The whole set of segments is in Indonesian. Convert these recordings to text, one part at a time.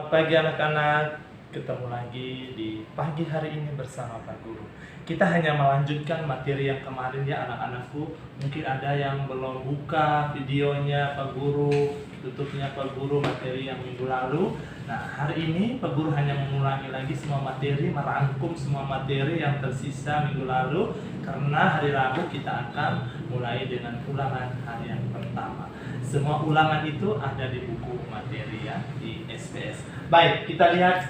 Selamat pagi anak-anak, ketemu lagi di pagi hari ini bersama Pak Guru. Kita hanya melanjutkan materi yang kemarin ya anak-anakku. Mungkin ada yang belum buka videonya Pak Guru, tutupnya Pak Guru materi yang minggu lalu. Nah, hari ini Pak Guru hanya mengulangi lagi semua materi, merangkum semua materi yang tersisa minggu lalu. Karena hari Rabu kita akan mulai dengan ulangan hari yang pertama. Semua ulangan itu ada di buku materi ya, di SPS. Baik, kita lihat,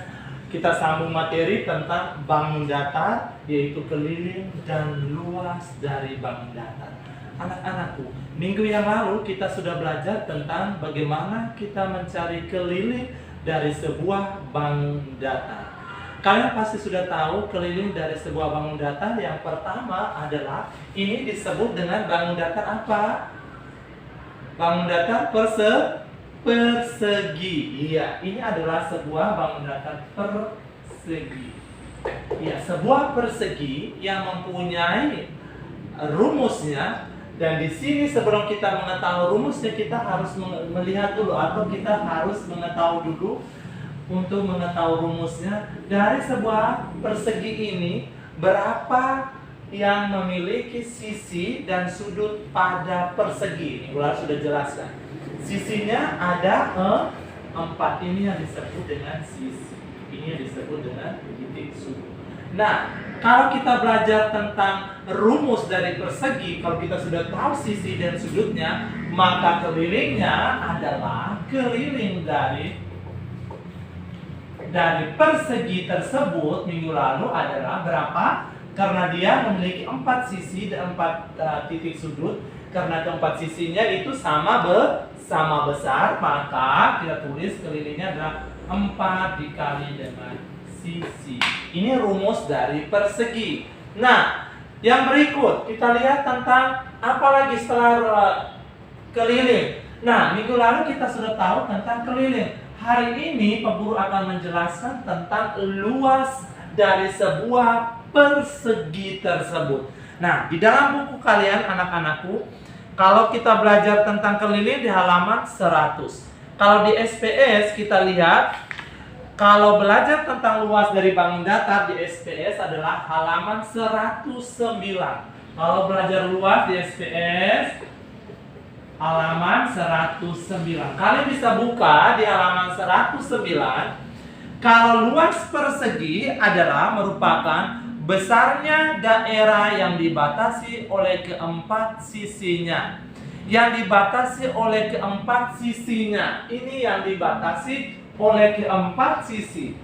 kita sambung materi tentang bangun datar, yaitu keliling dan luas dari bangun datar. Anak-anakku, minggu yang lalu kita sudah belajar tentang bagaimana kita mencari keliling dari sebuah bangun datar. Kalian pasti sudah tahu keliling dari sebuah bangun datar. Yang pertama adalah ini disebut dengan bangun datar apa? Bangun datar persegi. Iya, ini adalah sebuah bangun datar persegi. Ya, sebuah persegi yang mempunyai rumusnya. Dan di sini sebelum kita mengetahui rumusnya, kita harus melihat dulu atau kita harus mengetahui dulu untuk mengetahui rumusnya. Dari sebuah persegi ini berapa yang memiliki sisi dan sudut pada persegi. Ini Ular sudah jelaskan. Sisinya ada 4. Ini yang disebut dengan sisi. Ini yang disebut dengan titik sudut. Nah, kalau kita belajar tentang rumus dari persegi, kalau kita sudah tahu sisi dan sudutnya, maka kelilingnya adalah keliling dari persegi tersebut minggu lalu adalah berapa? Karena dia memiliki 4 sisi dan 4 titik sudut. Karena keempat sisinya itu sama besar, maka kita tulis kelilingnya adalah 4 dikali dengan sisi. Ini rumus dari persegi. Nah, yang berikut kita lihat tentang apa lagi setelah keliling. Nah, minggu lalu kita sudah tahu tentang keliling. Hari ini Pak Guru akan menjelaskan tentang luas dari sebuah persegi tersebut. Nah, di dalam buku kalian anak-anakku, kalau kita belajar tentang keliling di halaman 100. Kalau di SPS kita lihat, kalau belajar tentang luas dari bangun datar di SPS adalah halaman 109. Kalau belajar luas di SPS halaman 109. Kalian bisa buka di halaman 109. Kalau luas persegi adalah merupakan besarnya daerah yang dibatasi oleh keempat sisinya. Yang dibatasi oleh keempat sisinya. Ini yang dibatasi oleh keempat sisi.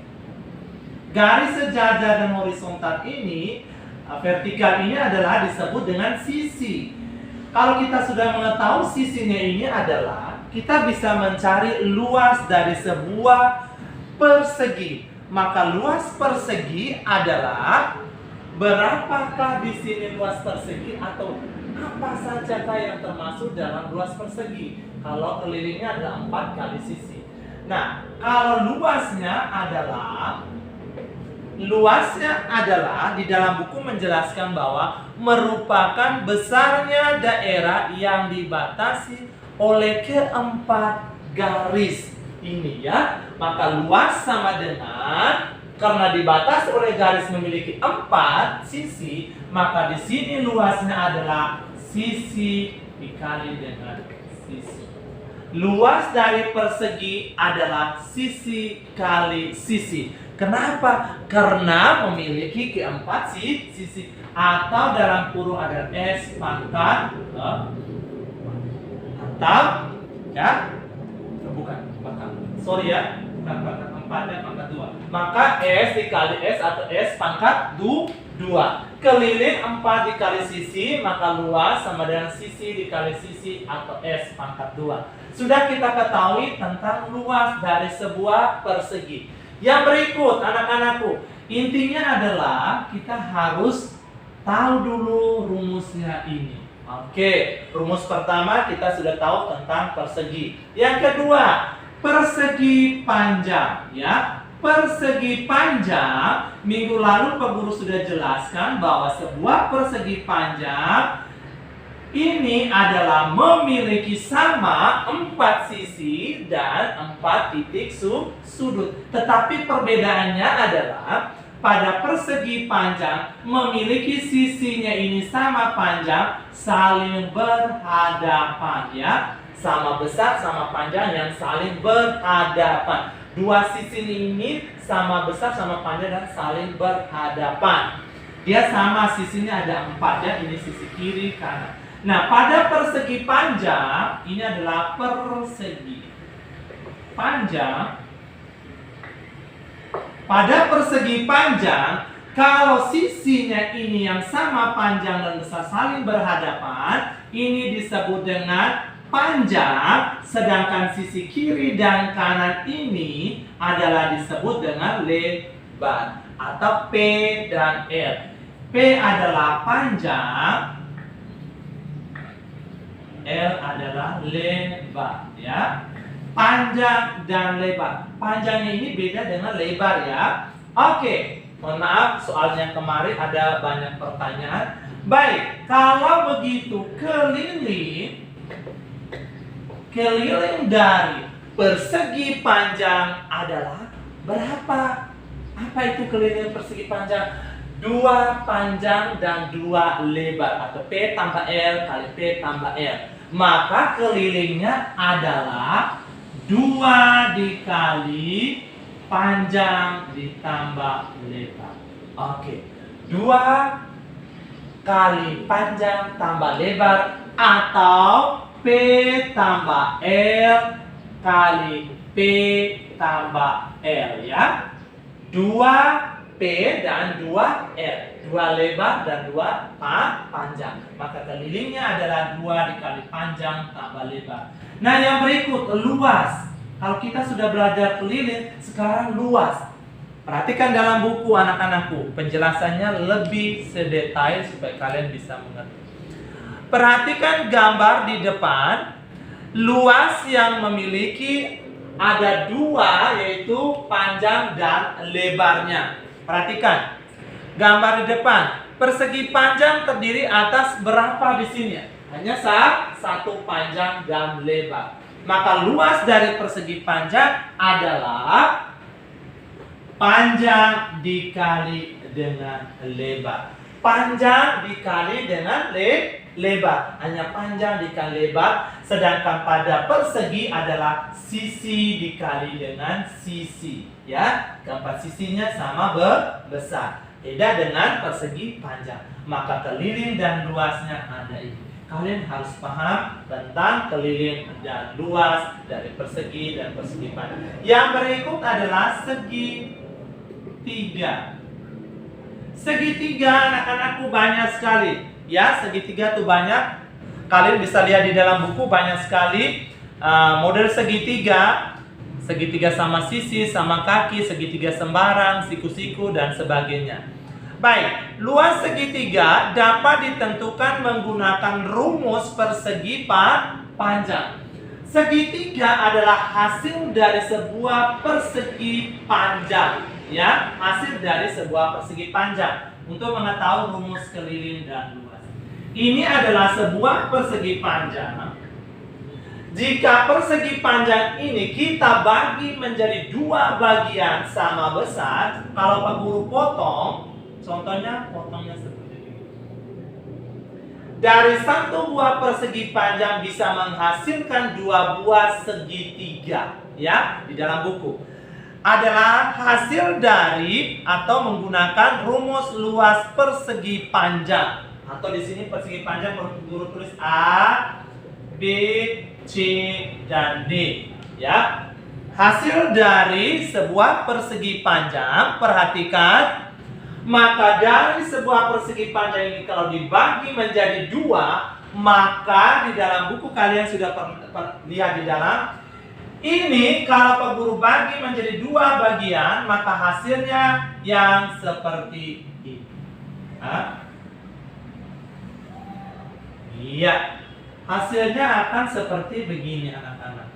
Garis sejajar dan horizontal ini, vertikal ini adalah disebut dengan sisi. Kalau kita sudah mengetahui sisinya ini adalah, kita bisa mencari luas dari sebuah persegi. Maka luas persegi adalah berapakah di sini luas persegi atau apa sajakah yang termasuk dalam luas persegi. Kalau kelilingnya adalah 4 kali sisi. Nah, kalau luasnya adalah di dalam buku menjelaskan bahwa merupakan besarnya daerah yang dibatasi oleh keempat garis ini ya. Maka luas sama dengan, karena dibatasi oleh garis memiliki 4 sisi, maka di sini luasnya adalah sisi dikali dengan sisi. Luas dari persegi adalah sisi kali sisi. Kenapa? Karena memiliki keempat sisi, atau dalam kurung ada S pangkat atau ya, bukan pangkat. Sorry ya, bukan pangkat 4 dan pangkat 2. Maka S dikali S atau S pangkat 2. Keliling 4 dikali sisi, maka luas sama dengan sisi dikali sisi atau S pangkat 2. Sudah kita ketahui tentang luas dari sebuah persegi. Yang berikut anak-anakku, intinya adalah kita harus tahu dulu rumusnya ini. Oke, rumus pertama kita sudah tahu tentang persegi. Yang kedua, persegi panjang ya. Persegi panjang, minggu lalu Pak Guru sudah jelaskan bahwa sebuah persegi panjang ini adalah memiliki sama 4 sisi dan 4 titik sudut. Tetapi perbedaannya adalah pada persegi panjang memiliki sisinya ini sama panjang, saling berhadapan ya. Sama besar, sama panjang yang saling berhadapan. Dua sisi ini sama besar, sama panjang dan saling berhadapan. Dia sama sisinya ada 4 ya, ini sisi kiri kanan. Nah, pada persegi panjang ini adalah persegi panjang. Pada persegi panjang, kalau sisinya ini yang sama panjang dan besar saling berhadapan, ini disebut dengan panjang, sedangkan sisi kiri dan kanan ini adalah disebut dengan lebar atau P dan L. P adalah panjang, L adalah lebar ya. Panjang dan lebar. Panjangnya ini beda dengan lebar ya. Oke, mohon maaf soalnya kemarin ada banyak pertanyaan. Baik, kalau begitu keliling dari persegi panjang adalah berapa? Apa itu keliling persegi panjang? 2 panjang dan 2 lebar atau P tambah L kali P tambah L. Maka kelilingnya adalah 2 dikali panjang ditambah lebar. Oke, 2 kali panjang tambah lebar atau P tambah L kali P tambah L ya. 2 P dan 2 L. 2 lebar dan 2 panjang. Maka kelilingnya adalah 2 dikali panjang tambah lebar. Nah, yang berikut luas. Kalau kita sudah belajar keliling, sekarang luas. Perhatikan dalam buku anak-anakku, penjelasannya lebih sedetail supaya kalian bisa mengerti. Perhatikan gambar di depan. Luas yang memiliki ada 2, yaitu panjang dan lebarnya. Perhatikan gambar di depan. Persegi panjang terdiri atas berapa di sini? Hanya 1 panjang dan lebar. Maka luas dari persegi panjang adalah panjang dikali dengan lebar. Panjang dikali dengan lebar. Hanya panjang dikali lebar. Sedangkan pada persegi adalah sisi dikali dengan sisi. Ya, keempat sisinya sama besar. Beda dengan persegi panjang. Maka keliling dan luasnya ada ini. Kalian harus paham tentang keliling dan luas dari persegi dan persegi panjang. Yang berikut adalah segitiga. Segitiga anak-anakku banyak sekali. Ya, segitiga tuh banyak. Kalian bisa lihat di dalam buku banyak sekali model segitiga. Segitiga sama sisi, sama kaki, segitiga sembarang, siku-siku dan sebagainya. Baik, luas segitiga dapat ditentukan menggunakan rumus persegi panjang. Segitiga adalah hasil dari sebuah persegi panjang, ya, hasil dari sebuah persegi panjang. Untuk mengetahui rumus keliling dan luas, ini adalah sebuah persegi panjang. Jika persegi panjang ini kita bagi menjadi 2 bagian sama besar, kalau Pak Guru potong, contohnya potongnya seperti ini. Dari 1 buah persegi panjang bisa menghasilkan 2 buah segitiga, ya, di dalam buku. Adalah hasil dari atau menggunakan rumus luas persegi panjang. Atau di sini persegi panjang Guru tulis A, B, C, dan D, ya. Hasil dari sebuah persegi panjang, perhatikan, maka dari sebuah persegi panjang ini kalau dibagi menjadi 2, maka di dalam buku kalian sudah lihat di dalam ini, kalau Pak Guru bagi menjadi 2 bagian, maka hasilnya yang seperti ini. Iya. Hasilnya akan seperti begini anak-anak.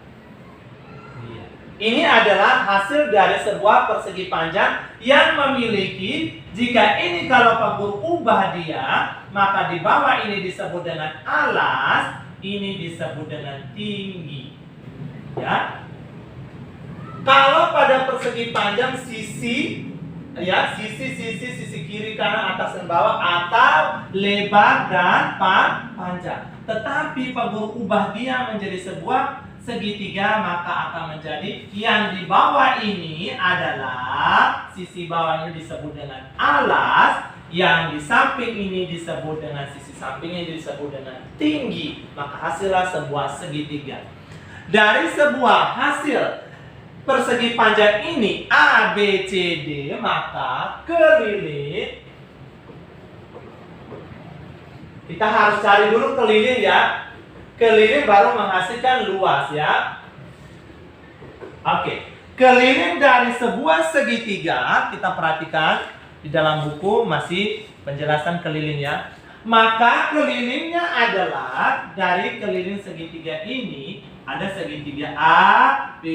Iya. Ini adalah hasil dari sebuah persegi panjang yang memiliki, jika ini kalau Pak Guru ubah dia, maka di bawah ini disebut dengan alas, ini disebut dengan tinggi. Ya. Kalau pada persegi panjang sisi kiri kanan atas dan bawah atau lebar dan panjang. Tetapi Pak Guru ubah dia menjadi sebuah segitiga, maka akan menjadi yang di bawah ini adalah sisi bawah ini disebut dengan alas, yang di samping ini disebut dengan sisi sampingnya disebut dengan tinggi, maka hasilnya sebuah segitiga. Dari sebuah hasil persegi panjang ini A, B, C, D, maka keliling, kita harus cari dulu keliling ya. Keliling baru menghasilkan luas ya. Oke. Keliling dari sebuah segitiga, kita perhatikan di dalam buku masih penjelasan keliling ya. Maka kelilingnya adalah dari keliling segitiga ini ada segitiga A, B,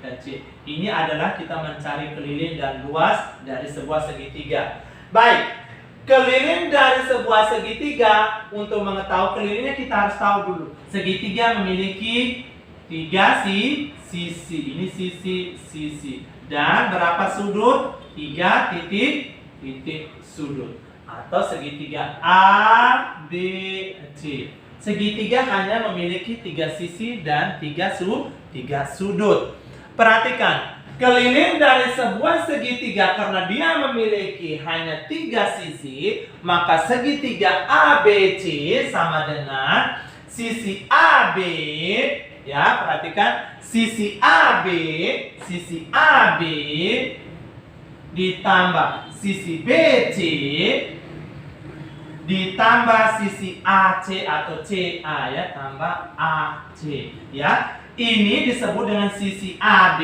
dan C. Ini adalah kita mencari keliling dan luas dari sebuah segitiga. Baik. Keliling dari sebuah segitiga, untuk mengetahui kelilingnya kita harus tahu dulu. Segitiga memiliki 3 sisi. Ini sisi. Dan berapa sudut? 3 titik sudut. Atau segitiga A, B, C. Segitiga hanya memiliki 3 sisi dan 3 sudut. Perhatikan. Keliling dari sebuah segitiga karena dia memiliki hanya 3 sisi, maka segitiga ABC sama dengan sisi AB, ya, perhatikan, sisi AB ditambah sisi BC ditambah sisi AC atau CA ya, tambah AC ya. Ini disebut dengan sisi AB,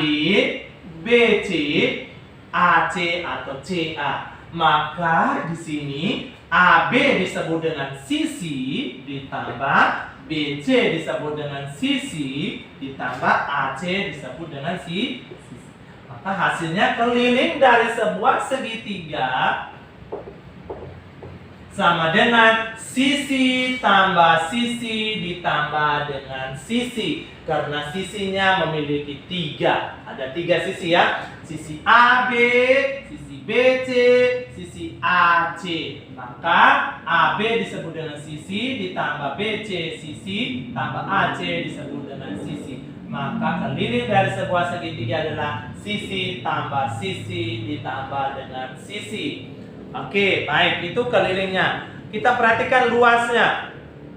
BC, AC atau CA. Maka di sini AB disebut dengan sisi ditambah BC disebut dengan sisi ditambah AC disebut dengan sisi. Maka hasilnya keliling dari sebuah segitiga sama dengan sisi tambah sisi ditambah dengan sisi. Karena sisinya memiliki 3. Ada 3 sisi ya. Sisi AB, sisi BC, sisi AC. Maka AB disebut dengan sisi ditambah BC sisi tambah AC disebut dengan sisi. Maka keliling dari sebuah segitiga adalah sisi tambah sisi ditambah dengan sisi. Oke, baik, itu kelilingnya. Kita perhatikan luasnya.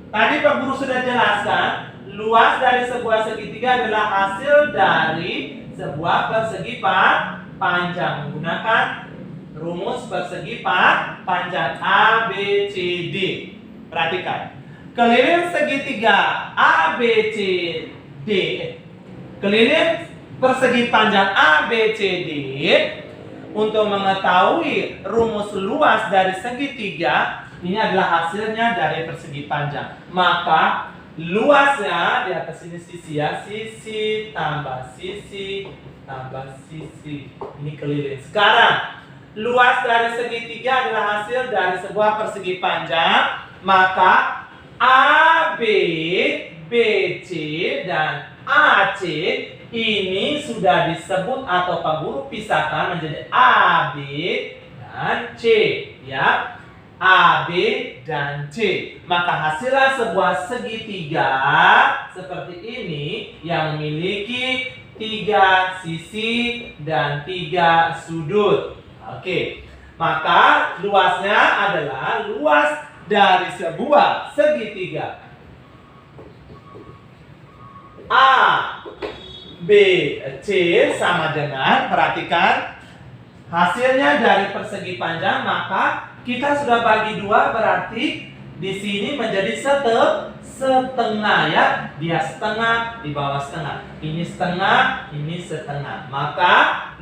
Tadi Pak Guru sudah jelaskan, luas dari sebuah segitiga adalah hasil dari sebuah persegi panjang menggunakan rumus persegi panjang A, B, C, D. Perhatikan. Keliling segitiga A, B, C, D. Keliling persegi panjang A, B, C, D. Untuk mengetahui rumus luas dari segitiga, ini adalah hasilnya dari persegi panjang. Maka luasnya di atas ini sisi ya, sisi tambah sisi tambah sisi. Ini keliling. Sekarang luas dari segitiga adalah hasil dari sebuah persegi panjang. Maka AB, BC dan AC ini sudah disebut atau Pak Guru pisahkan menjadi AB dan C ya. AB dan C. Maka hasilnya sebuah segitiga seperti ini yang memiliki 3 sisi dan 3 sudut. Oke. Maka luasnya adalah luas dari sebuah segitiga A, B, C sama dengan, perhatikan, hasilnya dari persegi panjang, maka kita sudah bagi 2, berarti di sini menjadi setengah ya. Dia setengah, di bawah setengah. Ini setengah, ini setengah. Maka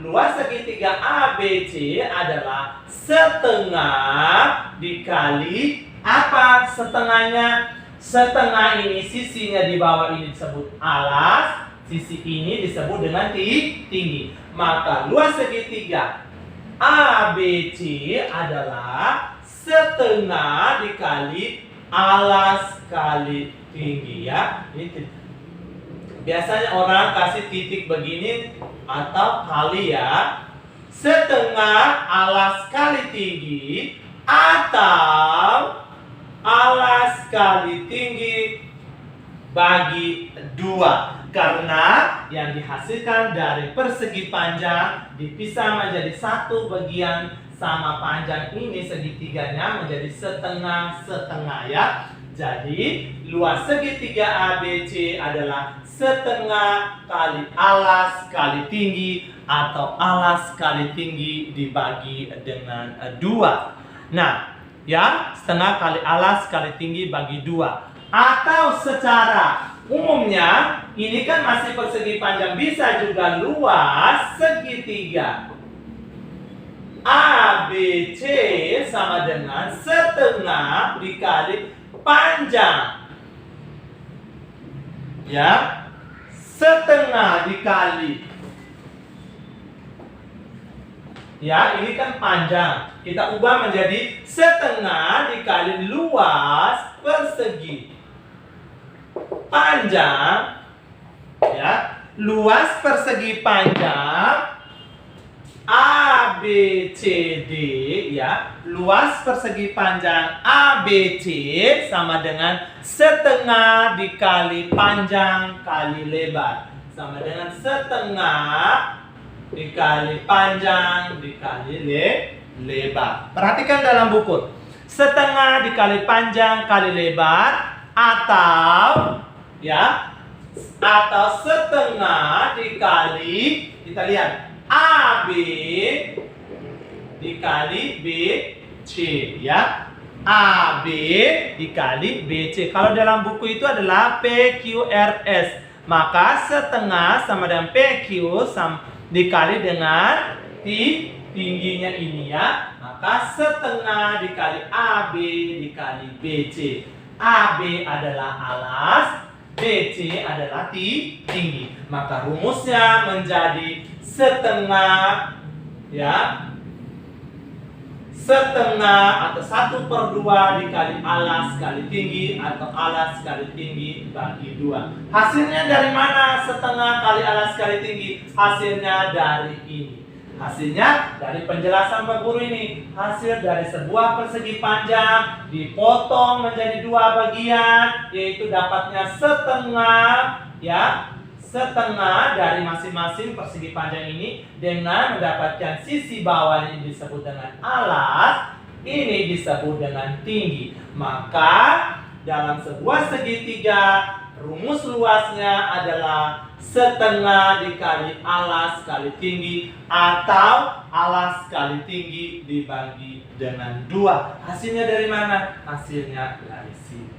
luas segitiga ABC adalah setengah dikali apa setengahnya? Setengah ini sisinya di bawah ini disebut alas, Sisi ini disebut dengan tinggi. Maka luas segitiga ABC adalah setengah dikali alas kali tinggi ya. Biasanya orang kasih titik begini atau kali ya. Setengah alas kali tinggi atau alas kali tinggi bagi 2. Karena yang dihasilkan dari persegi panjang dipisah menjadi satu bagian sama panjang ini segitiganya menjadi setengah-setengah ya. Jadi luas segitiga ABC adalah setengah kali alas kali tinggi atau alas kali tinggi dibagi dengan 2. Nah, ya, setengah kali alas kali tinggi bagi 2. Atau secara umumnya ini kan masih persegi panjang, bisa juga luas segitiga ABC sama dengan setengah dikali panjang. Ya. Setengah dikali. Ya, ini kan panjang. Kita ubah menjadi setengah dikali luas persegi panjang. Ya, luas persegi panjang ABCD ya. Luas persegi panjang ABC sama dengan setengah dikali panjang kali lebar. Sama dengan setengah dikali panjang dikali lebar. Perhatikan dalam buku. Setengah dikali panjang kali lebar atau ya, atau setengah dikali, kita lihat, AB dikali BC ya. AB dikali BC. Kalau dalam buku itu adalah PQRS. Maka setengah sama dengan PQ dikali dengan tingginya ini ya. Maka setengah dikali AB dikali BC. AB adalah alas, BC adalah tinggi. Maka rumusnya menjadi setengah ya, setengah atau 1/2 dikali alas kali tinggi atau alas kali tinggi bagi 2. Hasilnya dari mana setengah kali alas kali tinggi? Hasilnya dari ini. Hasilnya dari penjelasan Pak Guru ini. Hasil dari sebuah persegi panjang dipotong menjadi 2 bagian, yaitu dapatnya setengah ya. Setengah dari masing-masing persegi panjang ini dengan mendapatkan sisi bawah ini disebut dengan alas, ini disebut dengan tinggi. Maka dalam sebuah segitiga rumus luasnya adalah setengah dikali alas kali tinggi atau alas kali tinggi dibagi dengan 2. Hasilnya dari mana? Hasilnya dari sini.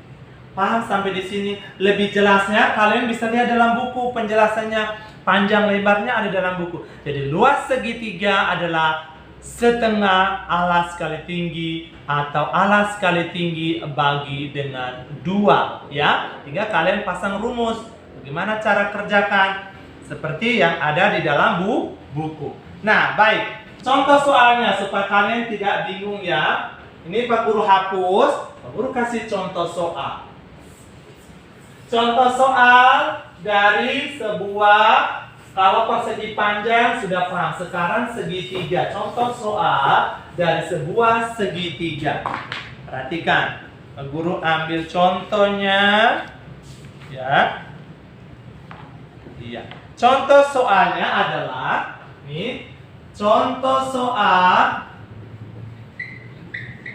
Paham sampai di sini? Lebih jelasnya kalian bisa lihat dalam buku, penjelasannya panjang lebarnya ada dalam buku. Jadi luas segitiga adalah setengah alas kali tinggi atau alas kali tinggi bagi dengan 2 ya. Tinggal kalian pasang rumus. Bagaimana cara kerjakan? Seperti yang ada di dalam buku. Nah, baik. Contoh soalnya supaya kalian tidak bingung ya. Ini Pak Guru hapus, Pak Guru kasih contoh soal. Contoh soal dari sebuah, kalau persegi panjang sudah paham, sekarang segitiga. Contoh soal dari sebuah segitiga. Perhatikan, Pak Guru ambil contohnya ya. Iya. Contoh soalnya adalah nih, contoh soal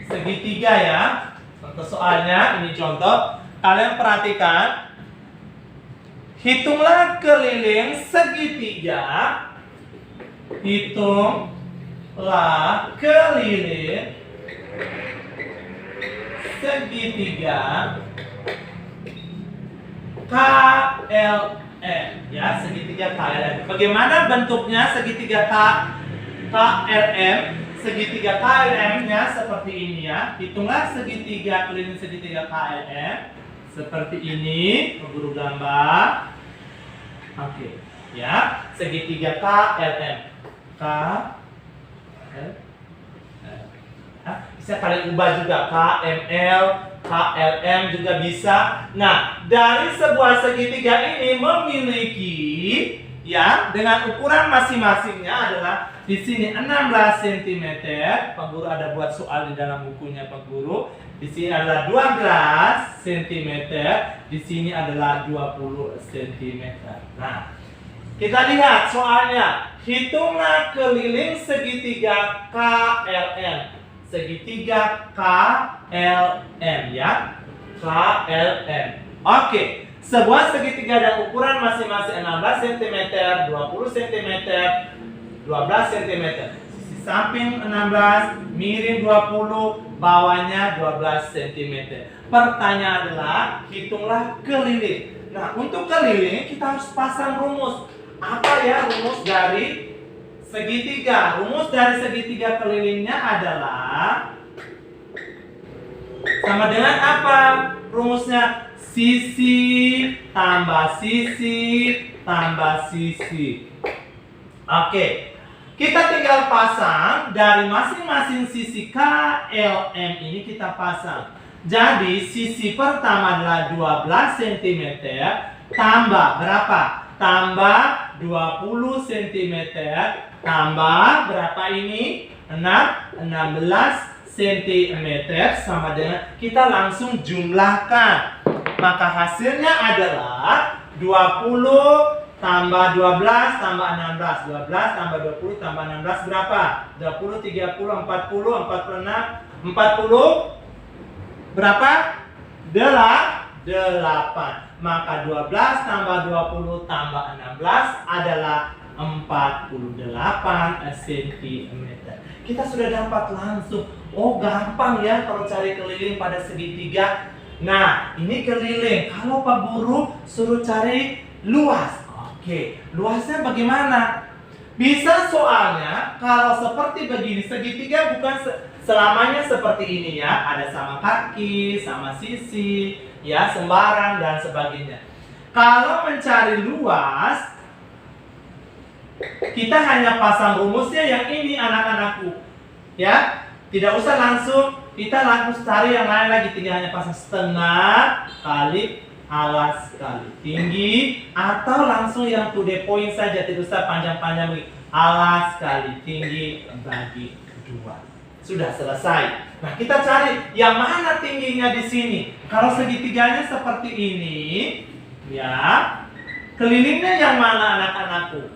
segitiga ya. Contoh soalnya ini contoh. Kalian perhatikan. Hitunglah keliling segitiga. Hitunglah keliling segitiga KLM ya, segitiga KLM. Bagaimana bentuknya segitiga KLM? Segitiga KLM-nya seperti ini ya. Hitunglah segitiga keliling segitiga KLM seperti ini. Guru gambar. Oke, ya, segitiga KLM. Bisa kalian ubah juga KML, KLM juga bisa. Nah, dari sebuah segitiga ini memiliki ya dengan ukuran masing-masingnya adalah di sini 16 cm. Pak Guru ada buat soal di dalam bukunya Pak Guru. Di sini adalah 12 cm, di sini adalah 20 cm. Nah, kita lihat soalnya. Hitunglah keliling segitiga KLM. Segitiga KLM ya. KLM. Oke. Sebuah segitiga dan ukuran masing-masing 16 cm, 20 cm, 12 cm. Sisi samping 16, miring 20, bawahnya 12 cm. Pertanyaan adalah, hitunglah keliling. Nah, untuk keliling kita harus pasang rumus. Apa ya rumus dari segitiga? Rumus dari segitiga kelilingnya adalah sama dengan apa rumusnya? Sisi tambah sisi tambah sisi. Oke, kita tinggal pasang dari masing-masing sisi KLM ini kita pasang. Jadi sisi pertama adalah 12 cm tambah berapa? Tambah 20 cm tambah berapa ini? 16 cm sama dengan kita langsung jumlahkan. Maka hasilnya adalah 20 tambah 12 tambah 16. 12 tambah 20 tambah 16 berapa? 20, 30, 40, 46, 40 berapa? 8. Maka 12 tambah 20 tambah 16 adalah 48 cm. Kita sudah dapat langsung. Oh, gampang ya kalau cari keliling pada segitiga. Nah, ini keliling. Kalau Pak Guru suruh cari luas. Oke, luasnya bagaimana? Bisa soalnya kalau seperti begini, segitiga bukan selamanya seperti ini ya. Ada sama kaki, sama sisi, ya, sembarang dan sebagainya. Kalau mencari luas, kita hanya pasang rumusnya yang ini anak-anakku. Ya, tidak usah langsung kita langsung cari yang lain lagi, tinggal hanya pasang setengah kali alas kali tinggi, atau langsung yang to the point saja, tidak usah panjang-panjang lagi. Alas kali tinggi bagi 2. Sudah selesai. Nah, kita cari yang mana tingginya di sini. Kalau segitiganya seperti ini, ya, kelilingnya yang mana anak-anakku?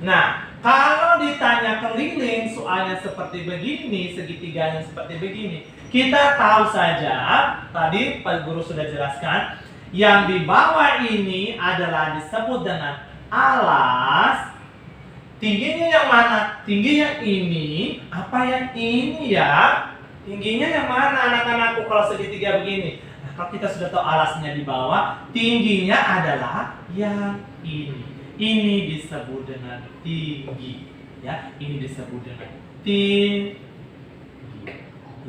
Nah, kalau ditanya keliling, soalnya seperti begini, segitiganya seperti begini, kita tahu saja, tadi Pak Guru sudah jelaskan, yang di bawah ini adalah disebut dengan alas. Tingginya yang mana? Tingginya ini, apa yang ini ya? Tingginya yang mana anak-anakku kalau segitiga begini? Nah, kalau kita sudah tahu alasnya di bawah, tingginya adalah yang ini. Ini disebut dengan tinggi, ya. Ini disebut dengan tinggi,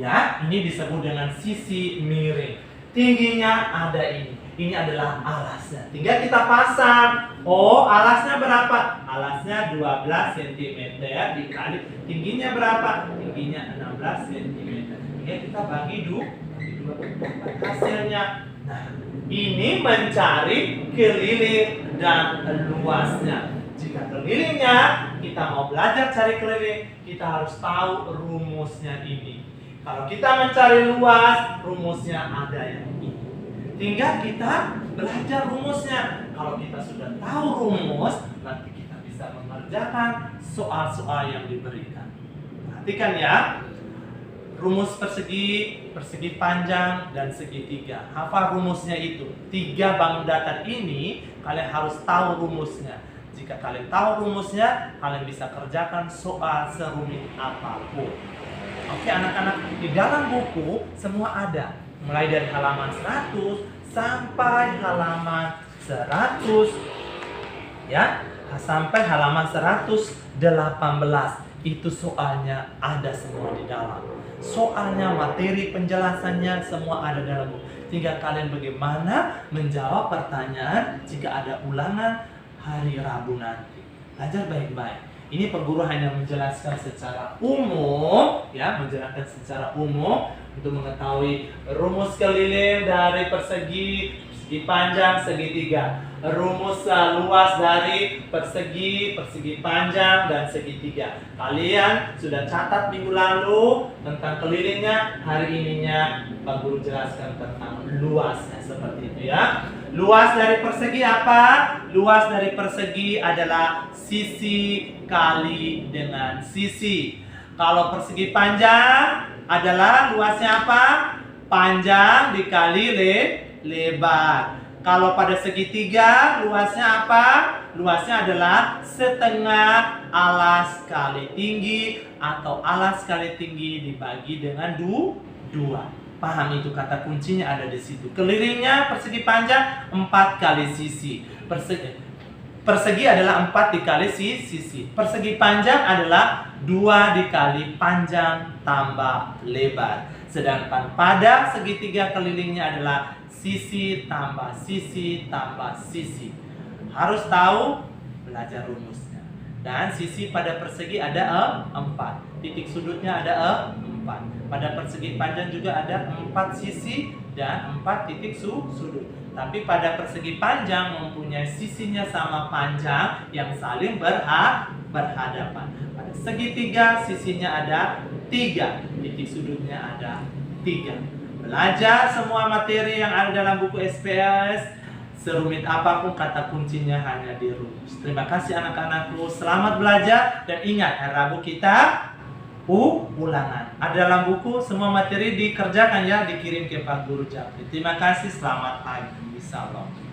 ya. Ini disebut dengan sisi miring. Tingginya ada ini. Ini adalah alasnya. Tinggal kita pasang. Oh, alasnya berapa? Alasnya 12 cm dikali tingginya berapa? Tingginya 16 cm. Tinggal kita bagi 2 hasilnya. Nah, ini mencari keliling dan luasnya. Jika kelilingnya, kita mau belajar cari keliling, kita harus tahu rumusnya ini. Kalau kita mencari luas, rumusnya ada yang ini. Tinggal kita belajar rumusnya. Kalau kita sudah tahu rumus, nanti kita bisa mengerjakan soal-soal yang diberikan. Perhatikan ya. Rumus persegi, persegi panjang, dan segitiga. Hafal rumusnya itu. 3 bangun datar ini, kalian harus tahu rumusnya. Jika kalian tahu rumusnya, kalian bisa kerjakan soal serumit apapun. Oke anak-anak, di dalam buku semua ada. Mulai dari halaman 100 sampai halaman 100. Ya, sampai halaman 118. Itu soalnya ada semua di dalam. Soalnya, materi penjelasannya semua ada dalam buku. Tinggal kalian bagaimana menjawab pertanyaan. Jika ada ulangan, hari Rabu nanti. Belajar baik-baik. Ini Pak Guru hanya menjelaskan secara umum, ya, menjelaskan secara umum untuk mengetahui rumus keliling dari persegi, persegi panjang, segitiga, rumus luas dari persegi, persegi panjang, dan segitiga. Kalian sudah catat minggu lalu tentang kelilingnya, hari ininya Pak Guru jelaskan tentang luasnya seperti itu ya. Luas dari persegi apa? Luas dari persegi adalah sisi kali dengan sisi. Kalau persegi panjang adalah luasnya apa? Panjang dikali lebar. Kalau pada segitiga luasnya apa? Luasnya adalah setengah alas kali tinggi atau alas kali tinggi dibagi dengan 2. Paham itu kata kuncinya ada di situ. Kelilingnya persegi panjang 4 kali sisi. Persegi adalah 4 dikali sisi. Persegi panjang adalah 2 dikali panjang tambah lebar. Sedangkan pada segitiga kelilingnya adalah sisi tambah sisi tambah sisi. Harus tahu, belajar rumusnya. Dan sisi pada persegi ada 4. Titik sudutnya ada 4. Pada persegi panjang juga ada 4 sisi dan 4 titik sudut. Tapi pada persegi panjang mempunyai sisinya sama panjang yang saling berhadapan. Pada segitiga sisinya ada 3, titik sudutnya ada 3. Belajar semua materi yang ada dalam buku SPS. Serumit apapun kata kuncinya hanya di rumus. Terima kasih anak-anakku. Selamat belajar dan ingat hari Rabu kita ulangan. Ada dalam buku semua materi dikerjakan ya, dikirim ke Pak Guru Japri. Terima kasih, selamat pagi. Insyaallah.